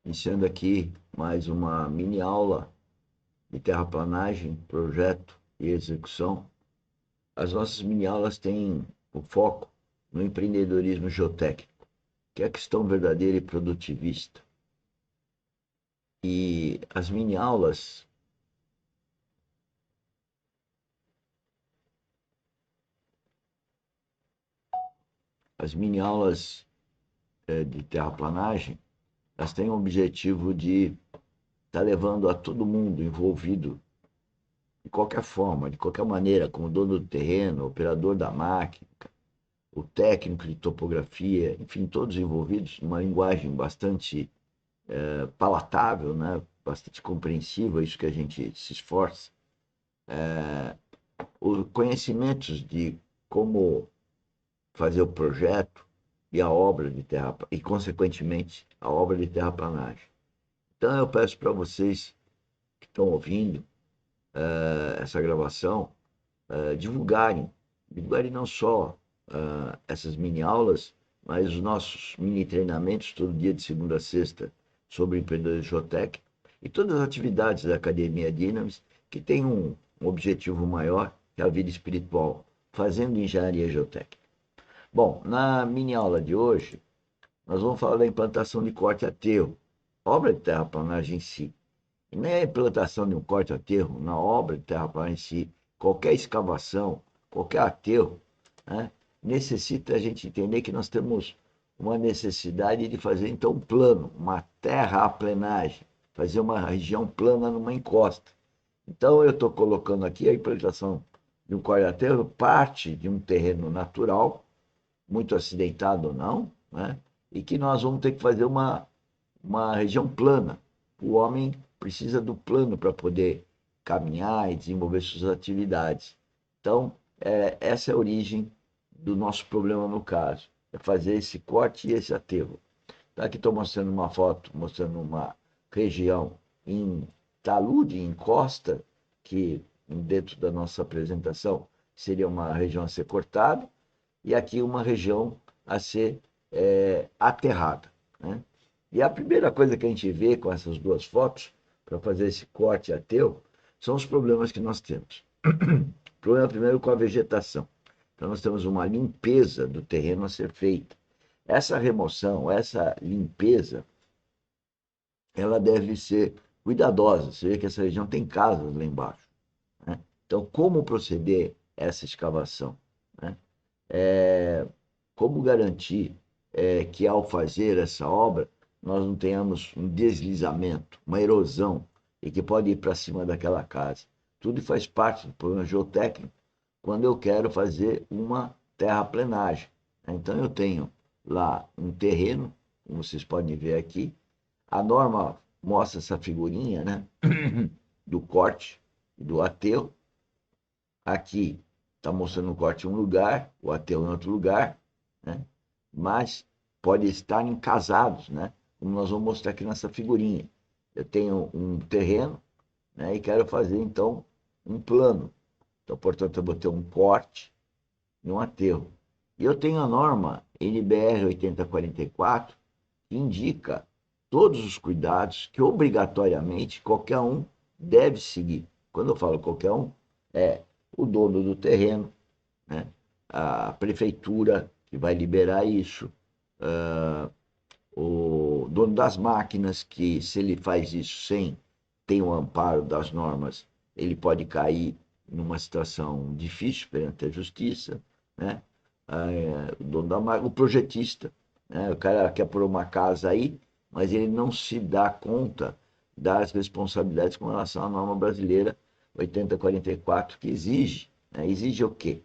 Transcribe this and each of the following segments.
Iniciando aqui mais uma mini aula de terraplanagem, projeto e execução. As nossas mini aulas têm o foco no empreendedorismo geotécnico, que é a questão verdadeira e produtivista. E as mini aulas de terraplanagem, elas têm o objetivo de estar levando a todo mundo envolvido de qualquer forma, de qualquer maneira, como dono do terreno, operador da máquina, o técnico de topografia, enfim, todos envolvidos numa linguagem bastante palatável, né? Bastante compreensível, isso que a gente se esforça. Os conhecimentos de como fazer o projeto e a obra de terra e consequentemente a obra de terraplanagem. Então eu peço para vocês que estão ouvindo essa gravação divulgarem não só essas mini aulas, mas os nossos mini treinamentos todo dia de segunda a sexta sobre empreendedorismo geotécnico e todas as atividades da Academia Dynamis que tem um objetivo maior, que é a vida espiritual, fazendo engenharia geotécnica. Bom, na mini aula de hoje, nós vamos falar da implantação de corte-aterro, obra de terraplanagem em si. E nem a implantação de um corte-aterro na obra de terraplanagem em si, qualquer escavação, qualquer aterro, né, necessita a gente entender que nós temos uma necessidade de fazer então um plano, uma terraplenagem, fazer uma região plana numa encosta. Então eu estou colocando aqui a implantação de um corte-aterro parte de um terreno natural, muito acidentado ou não, né, e que nós vamos ter que fazer uma região plana. O homem precisa do plano para poder caminhar e desenvolver suas atividades. Então, essa é a origem do nosso problema no caso, é fazer esse corte e esse aterro. Então, aqui estou mostrando uma foto, mostrando uma região em talude, em costa, que dentro da nossa apresentação seria uma região a ser cortada, e aqui uma região a ser aterrada, né? E a primeira coisa que a gente vê com essas duas fotos, para fazer esse corte ateu, são os problemas que nós temos. O problema primeiro com a vegetação. Então nós temos uma limpeza do terreno a ser feita. Essa remoção, essa limpeza, ela deve ser cuidadosa. Você vê que essa região tem casas lá embaixo, né? Então, como proceder essa escavação, né? Como garantir que ao fazer essa obra nós não tenhamos um deslizamento, uma erosão, e que pode ir para cima daquela casa. Tudo faz parte do problema geotécnico quando eu quero fazer uma terraplenagem. Então eu tenho lá um terreno, como vocês podem ver aqui. A norma mostra essa figurinha, né, do corte e do aterro. Aqui está mostrando o corte em um lugar, o aterro em outro lugar, né? Mas pode estar em casados, né? Como nós vamos mostrar aqui nessa figurinha. Eu tenho um terreno, né, e quero fazer então um plano. Então, portanto, eu vou ter um corte e um aterro. E eu tenho a norma NBR 8044, que indica todos os cuidados que obrigatoriamente qualquer um deve seguir. Quando eu falo qualquer um, é o dono do terreno, né, a prefeitura que vai liberar isso, o dono das máquinas, que se ele faz isso sem ter o amparo das normas, ele pode cair numa situação difícil perante a justiça, né? O dono da máquina, o projetista, né? O cara quer pôr uma casa aí, mas ele não se dá conta das responsabilidades com relação à norma brasileira 8044, que exige, né? Exige o quê?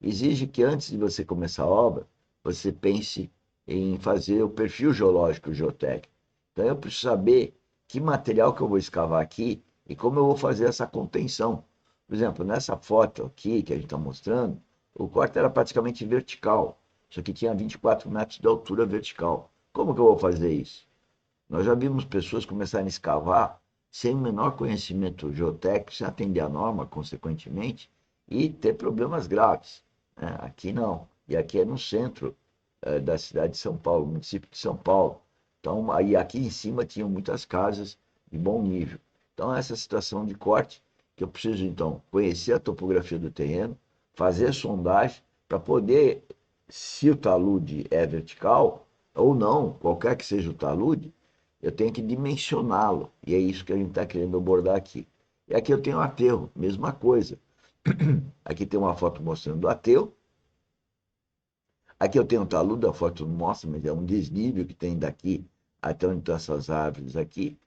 Exige que antes de você começar a obra, você pense em fazer o perfil geológico geotécnico. Então eu preciso saber que material que eu vou escavar aqui e como eu vou fazer essa contenção. Por exemplo, nessa foto aqui que a gente está mostrando, o corte era praticamente vertical, só que tinha 24 metros de altura vertical. Como que eu vou fazer isso? Nós já vimos pessoas começarem a escavar sem o menor conhecimento geotécnico, sem atender a norma, consequentemente, e ter problemas graves, né? Aqui não. E aqui é no centro da cidade de São Paulo, município de São Paulo. Então, aí aqui em cima tinham muitas casas de bom nível. Então, essa situação de corte, que eu preciso, então, conhecer a topografia do terreno, fazer sondagem, para poder, se o talude é vertical ou não, qualquer que seja o talude, eu tenho que dimensioná-lo. E é isso que a gente está querendo abordar aqui. E aqui eu tenho o aterro, mesma coisa. Aqui tem uma foto mostrando o aterro. Aqui eu tenho um talude, a foto não mostra, mas é um desnível que tem daqui até onde estão essas árvores aqui.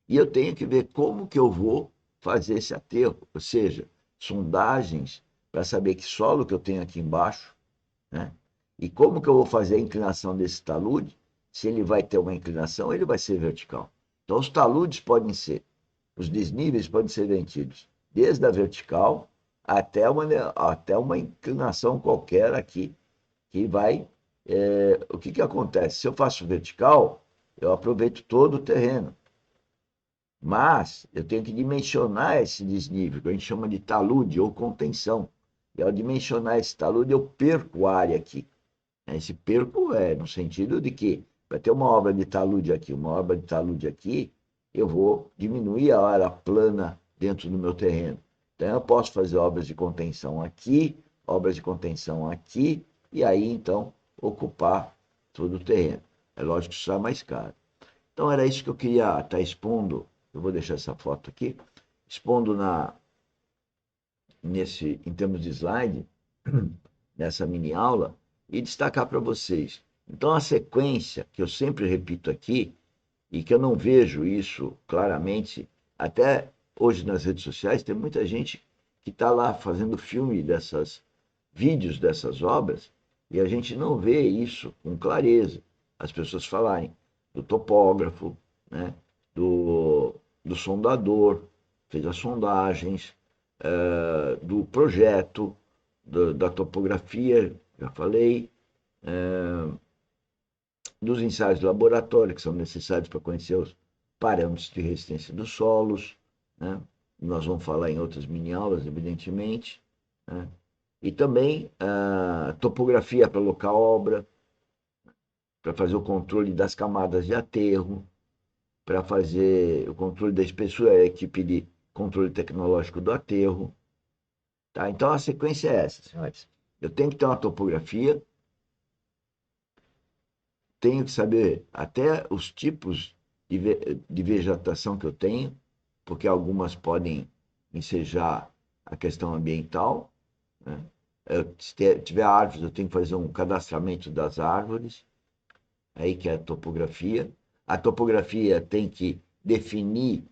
E eu tenho que ver como que eu vou fazer esse aterro, ou seja, sondagens para saber que solo que eu tenho aqui embaixo, né? E como que eu vou fazer a inclinação desse talude, se ele vai ter uma inclinação, ou ele vai ser vertical. Então, os taludes podem ser, os desníveis podem ser vendidos desde a vertical até uma inclinação qualquer aqui, que vai. O que, que acontece? Se eu faço vertical, eu aproveito todo o terreno. Mas eu tenho que dimensionar esse desnível, que a gente chama de talude ou contenção. E ao dimensionar esse talude, eu perco área aqui. Esse perco é no sentido de que, para ter uma obra de talude aqui, uma obra de talude aqui, eu vou diminuir a área plana dentro do meu terreno. Então, eu posso fazer obras de contenção aqui, obras de contenção aqui, e aí, então, ocupar todo o terreno. É lógico que isso é mais caro. Então, era isso que eu queria estar expondo. Eu vou deixar essa foto aqui, expondo em termos de slide, nessa mini aula, e destacar para vocês. Então, a sequência, que eu sempre repito aqui, e que eu não vejo isso claramente, até hoje nas redes sociais, tem muita gente que está lá fazendo filme vídeos dessas obras, e a gente não vê isso com clareza. As pessoas falarem do topógrafo, né, do sondador, fez as sondagens, do projeto, da topografia, já falei, dos ensaios de laboratório, que são necessários para conhecer os parâmetros de resistência dos solos, né? Nós vamos falar em outras mini-aulas, evidentemente, né? E também a topografia para locar obra, para fazer o controle das camadas de aterro, para fazer o controle da espessura, a equipe de controle tecnológico do aterro. Tá? Então, a sequência é essa, senhores. Eu tenho que ter uma topografia, tenho que saber até os tipos de vegetação que eu tenho, porque algumas podem ensejar a questão ambiental, né? Se tiver árvores, eu tenho que fazer um cadastramento das árvores, aí que é a topografia. A topografia tem que definir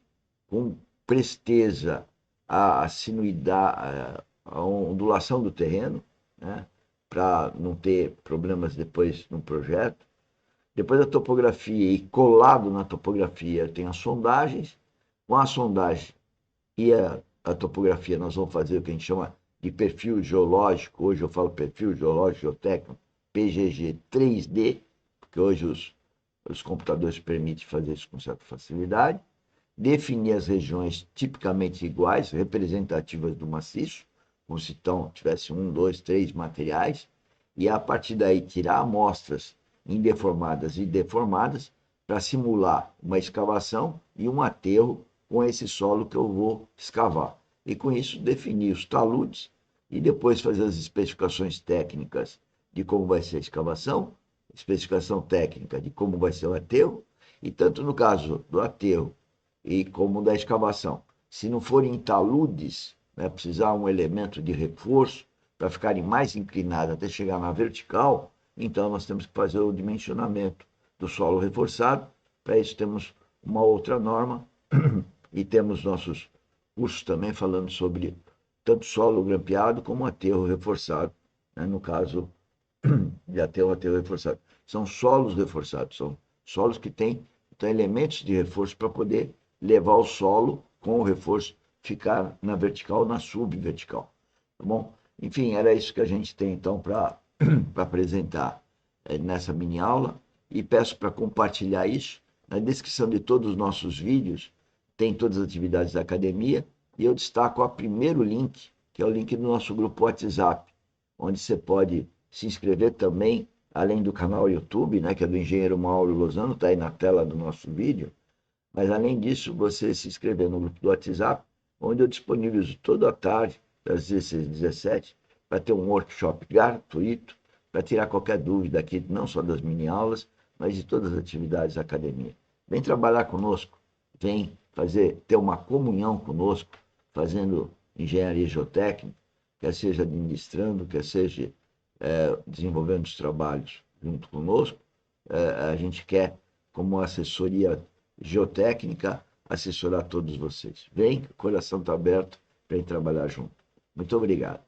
com presteza a sinuidade, a ondulação do terreno, né? Para não ter problemas depois no projeto. Depois da topografia e colado na topografia tem as sondagens. Com a sondagem e a topografia nós vamos fazer o que a gente chama de perfil geológico. Hoje eu falo perfil geológico geotécnico, PGG 3D, porque hoje os computadores permitem fazer isso com certa facilidade. Definir as regiões tipicamente iguais, representativas do maciço, como se então tivesse um, dois, três materiais, e a partir daí tirar amostras indeformadas e deformadas para simular uma escavação e um aterro com esse solo que eu vou escavar. E com isso definir os taludes e depois fazer as especificações técnicas de como vai ser a escavação, especificação técnica de como vai ser o aterro, e tanto no caso do aterro e como da escavação. Se não forem taludes, né, precisar um elemento de reforço para ficarem mais inclinados até chegar na vertical, então nós temos que fazer o dimensionamento do solo reforçado. Para isso temos uma outra norma e temos nossos cursos também falando sobre tanto solo grampeado como aterro reforçado, né, no caso de aterro reforçado. São solos reforçados, são solos que têm então, elementos de reforço para poder levar o solo com o reforço ficar na vertical ou na subvertical. Tá bom? Enfim, era isso que a gente tem então para apresentar nessa mini aula e peço para compartilhar isso. Na descrição de todos os nossos vídeos tem todas as atividades da academia e eu destaco o primeiro link, que é o link do nosso grupo WhatsApp, onde você pode se inscrever também além do canal YouTube, né, que é do engenheiro Mauro Lozano, está aí na tela do nosso vídeo, mas além disso, você se inscrever no grupo do WhatsApp, onde eu disponibilizo toda a tarde, das 16 às 17, para ter um workshop gratuito, para tirar qualquer dúvida aqui, não só das mini-aulas, mas de todas as atividades da academia. Vem trabalhar conosco, vem ter uma comunhão conosco, fazendo engenharia geotécnica, quer seja administrando, quer seja desenvolvendo os trabalhos junto conosco. A gente quer, como assessoria geotécnica, assessorar todos vocês. Vem, o coração está aberto para ir trabalhar junto. Muito obrigado.